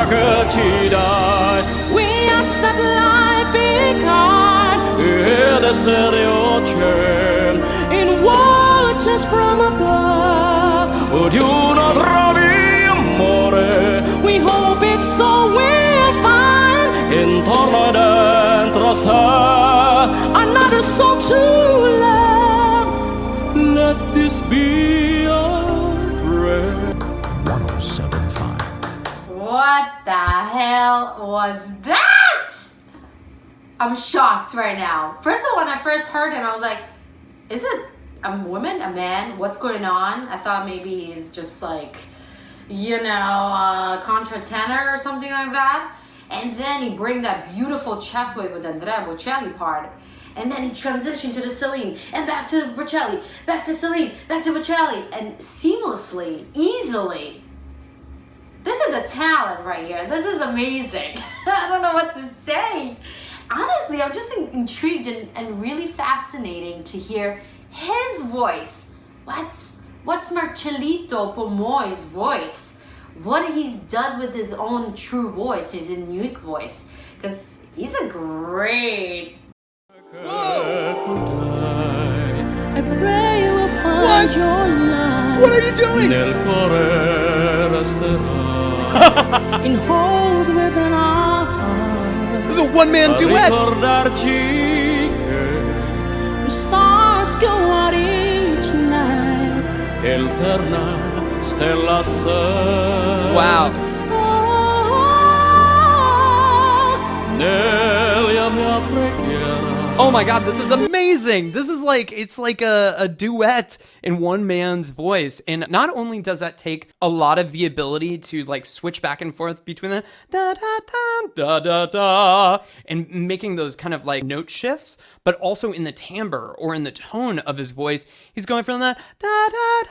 Che ci dai. We ask that light be kind Ed essere ocean in waters from above. ognuno trovi amore We hope it's so we'll find intorno e dentro sé. another soul to love. Let this be our prayer. 107.5. What the hell was that? I'm shocked right now. First of all, when I first heard him, I was like, is it a woman, a man? What's going on? I thought maybe he's just like, you know, contra tenor or something like that. And then he bring that beautiful chest wave with Andrea Bocelli part. And then he transitioned to the Celine, and back to Bocelli, back to Celine, back to Bocelli, and seamlessly, easily. This is a talent right here. This is amazing. I don't know what to say. Honestly, I'm just intrigued and really fascinating to hear his voice. What's Marcelito Pomoy's voice? What he does with his own true voice, his unique voice. Because he's a great... I pray you will find your love. What are you doing? Nel cuore resterà. In hold within our hearts. This is a one-man duet. Ricordarci che The stars go out each night. eterna stella sei. Wow. Oh, Nella mia preghiera. Oh my god, this is amazing. This is like, it's like a duet in one man's voice. And not only does that take a lot of the ability to like switch back and forth between the da da da da da da and making those kind of like note shifts, but also in the timbre or in the tone of his voice, he's going from the da da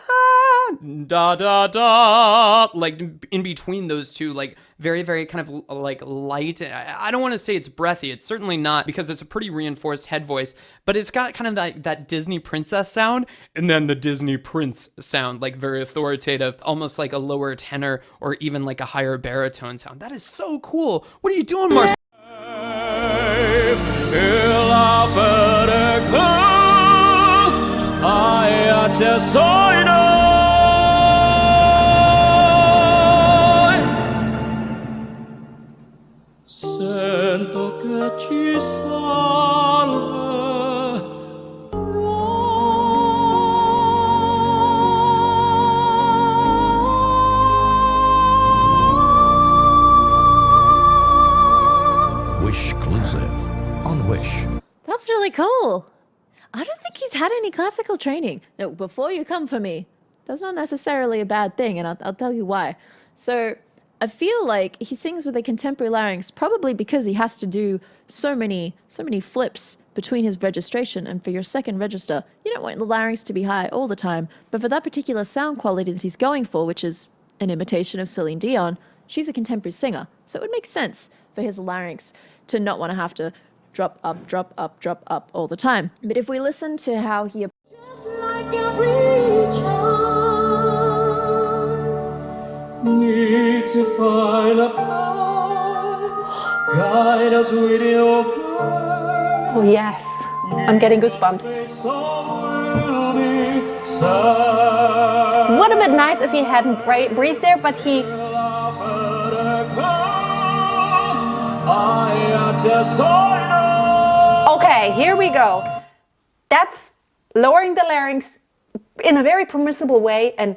da da da, like in between those two, like very, very kind of like light. I don't want to say it's breathy. It's certainly not, because it's a pretty reinforced head voice, but it's got kind of that Disney princess sound, and then the Disney prince sound, like very authoritative, almost like a lower tenor or even like a higher baritone sound. That is so cool. What are you doing, Marcel? Sento che ci salva. Wish exclusive on Wish. That's really cool. I don't think he's had any classical training. No, before you come for me, that's not necessarily a bad thing, and I'll tell you why. So I feel like he sings with a contemporary larynx probably because he has to do so many flips between his registration, and for your second register, you don't want the larynx to be high all the time, but for that particular sound quality that he's going for, which is an imitation of Celine Dion, she's a contemporary singer, so it would make sense for his larynx to not want to have to drop up, drop up, drop up all the time. But if we listen to how he just like every child, Need to find a place, guide us with your grace. Oh yes, I'm getting goosebumps. Would have been nice if he hadn't breathed there, but he... Okay, here we go. That's lowering the larynx in a very permissible way, and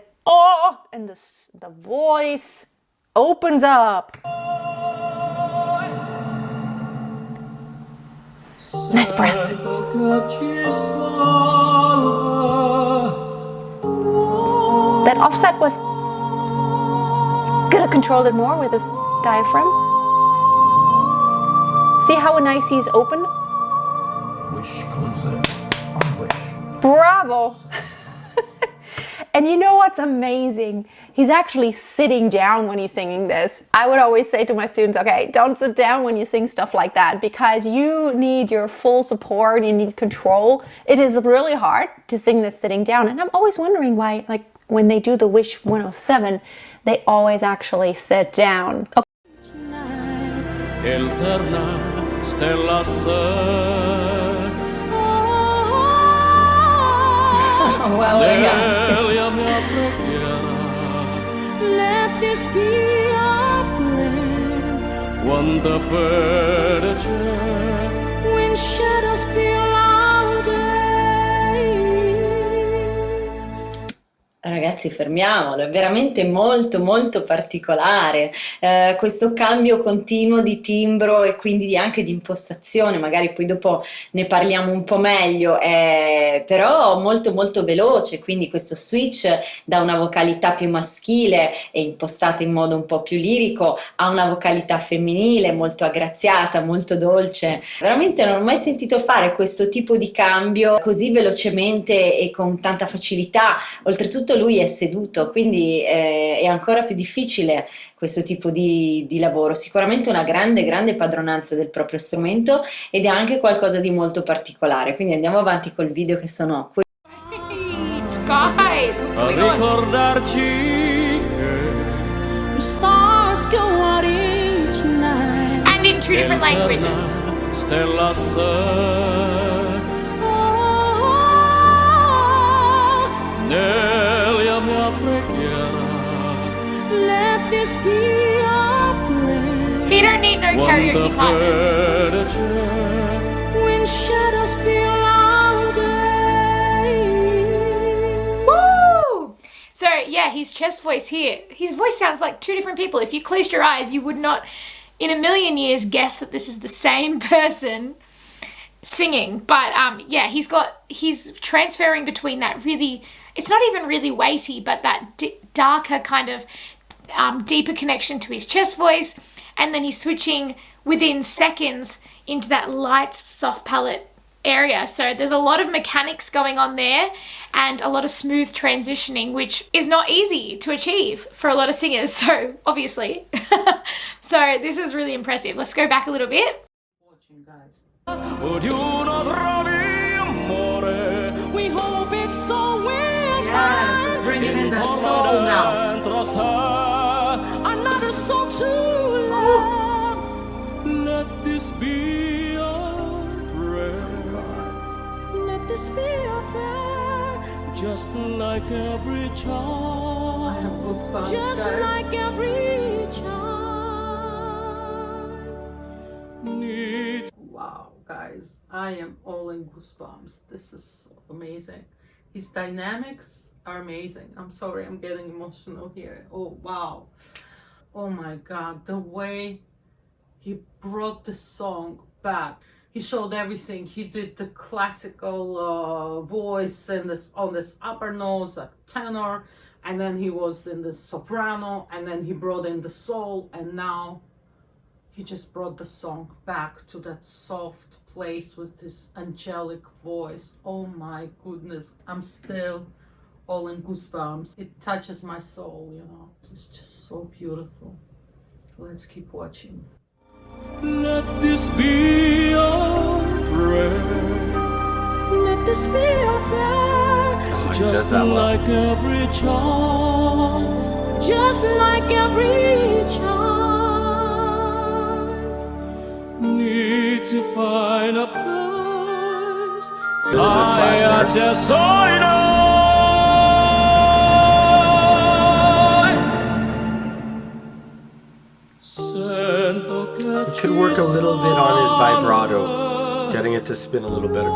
and the voice opens up. Nice breath. That offset was... Could have controlled it more with his diaphragm. See how nice he's open? Wish exclusive on Wish. Bravo! And you know what's amazing? He's actually sitting down when he's singing this. I would always say to my students, okay, don't sit down when you sing stuff like that, because you need your full support, you need control. It is really hard to sing this sitting down. And I'm always wondering why, like when they do the Wish 107, they always actually sit down. Okay. Eterna stella se. Wow, ragazzi. Delia mia preghiera. Let this be our prayer. Quanta fede c'è. When shadows fill our day. Ragazzi, fermiamolo, è veramente molto molto particolare questo cambio continuo di timbro e quindi anche di impostazione, magari poi dopo ne parliamo un po' meglio, però molto molto veloce, quindi questo switch da una vocalità più maschile e impostata in modo un po' più lirico a una vocalità femminile molto aggraziata, molto dolce. Veramente non ho mai sentito fare questo tipo di cambio così velocemente e con tanta facilità. Oltretutto lui è seduto, quindi è ancora più difficile questo tipo di lavoro. Sicuramente una grande grande padronanza del proprio strumento ed è anche qualcosa di molto particolare. Quindi andiamo avanti col video, che sono Guys, what's A going on? ricordarci che The stars go out each night. And in two different languages. stella se. Delia mia preghiera. Let this be our prayer. You don't need no karaoke partners. Fede c'è. When shadows fill our day. Woo! So yeah, his chest voice here. His voice sounds like two different people. If you closed your eyes, you would not in a million years guess that this is the same person singing. But yeah, he's transferring between that really, it's not even really weighty, but that darker kind of deeper connection to his chest voice, and then he's switching within seconds into that light soft palate area. So there's a lot of mechanics going on there and a lot of smooth transitioning, which is not easy to achieve for a lot of singers, so obviously. So this is really impressive. Let's go back a little bit. Ognuno trovi amore. We hope it's so will Yes, it's bringing in that soul now. Dentro sé. another soul to love. Let this be our prayer. Let this be our prayer. Just like every I have child. goosebumps, Just guys. like every child. Need Wow, guys, I am all in goosebumps. This is so amazing. His dynamics are amazing. I'm sorry, I'm getting emotional here. Oh, wow. Oh my God, the way he brought the song back. He showed everything. He did the classical voice and this on this upper notes, like tenor, and then he was in the soprano, and then he brought in the soul, and now he just brought the song back to that soft place with this angelic voice. Oh my goodness, I'm still all in goosebumps. It touches my soul, you know. It's just so beautiful. Let's keep watching. Let this be our prayer. Let this be our prayer. Just like every child. Just like every child. Need to find a place. I just saw it all. Could work a little bit on his vibrato, getting it to spin a little better.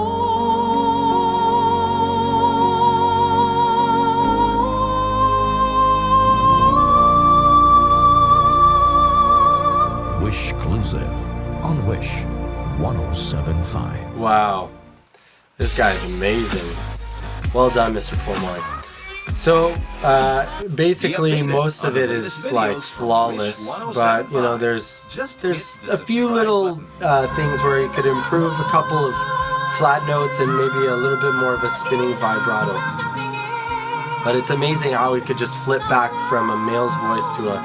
Wish exclusive on Wish 107.5. Wow, this guy's amazing. Well done, Mr. Pomoy. So basically most of it is like flawless, but you know there's a few little things where you could improve a couple of flat notes and maybe a little bit more of a spinning vibrato. But it's amazing how he could just flip back from a male's voice to a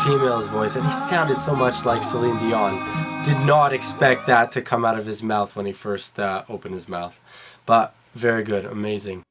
female's voice, and he sounded so much like Celine Dion. Did not expect that to come out of his mouth when he first opened his mouth. But very good, amazing.